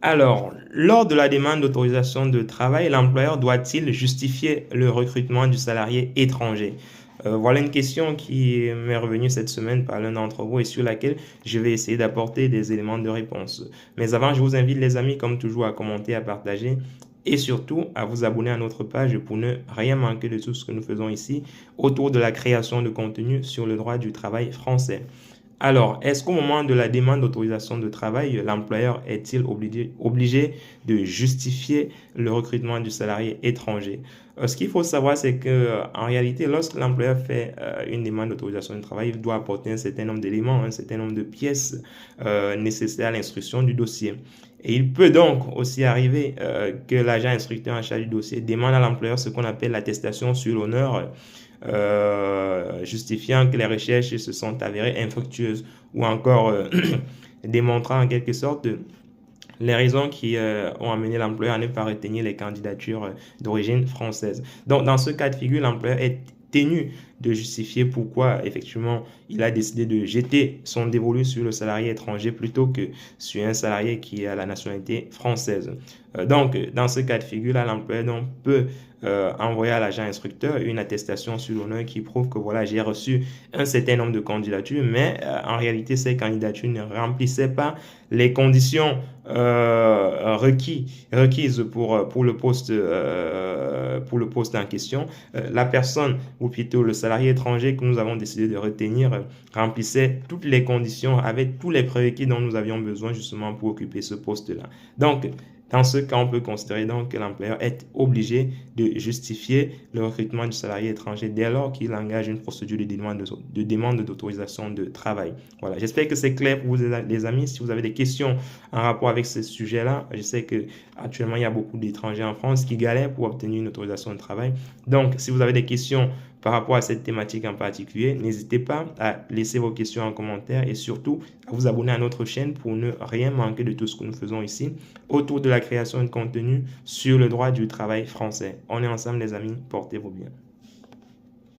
Alors, lors de la demande d'autorisation de travail, l'employeur doit-il justifier le recrutement du salarié étranger? Voilà une question qui m'est revenue cette semaine par l'un d'entre vous et sur laquelle je vais essayer d'apporter des éléments de réponse. Mais avant, je vous invite les amis, comme toujours, à commenter, à partager et surtout à vous abonner à notre page pour ne rien manquer de tout ce que nous faisons ici autour de la création de contenu sur le droit du travail français. Alors, est-ce qu'au moment de la demande d'autorisation de travail, l'employeur est-il obligé de justifier le recrutement du salarié étranger? Ce qu'il faut savoir, c'est que en réalité, lorsque l'employeur fait une demande d'autorisation de travail, il doit apporter un certain nombre d'éléments, un certain nombre de pièces nécessaires à l'instruction du dossier. Et il peut donc aussi arriver que l'agent instructeur en charge du dossier demande à l'employeur ce qu'on appelle l'attestation sur l'honneur, justifiant que les recherches se sont avérées infructueuses ou encore démontrant en quelque sorte les raisons qui ont amené l'employeur à ne pas retenir les candidatures d'origine française. Donc, dans ce cas de figure, l'employeur est tenu de justifier pourquoi, effectivement, il a décidé de jeter son dévolu sur le salarié étranger plutôt que sur un salarié qui a la nationalité française. Donc, dans ce cas de figure-là, l'employeur peut envoyer à l'agent instructeur une attestation sur l'honneur qui prouve que voilà, j'ai reçu un certain nombre de candidatures, mais en réalité, ces candidatures ne remplissaient pas les conditions requises pour le poste en question. La personne, ou plutôt le salarié étranger que nous avons décidé de retenir, remplissait toutes les conditions, avait tous les prérequis dont nous avions besoin justement pour occuper ce poste-là. Donc, dans ce cas, on peut considérer donc que l'employeur est obligé de justifier le recrutement du salarié étranger dès lors qu'il engage une procédure de demande d'autorisation de travail. Voilà, j'espère que c'est clair pour vous les amis. Si vous avez des questions en rapport avec ce sujet-là, je sais que actuellement il y a beaucoup d'étrangers en France qui galèrent pour obtenir une autorisation de travail. Donc, si vous avez des questions par rapport à cette thématique en particulier, n'hésitez pas à laisser vos questions en commentaire et surtout à vous abonner à notre chaîne pour ne rien manquer de tout ce que nous faisons ici autour de la création de contenu sur le droit du travail français. On est ensemble les amis, portez-vous bien.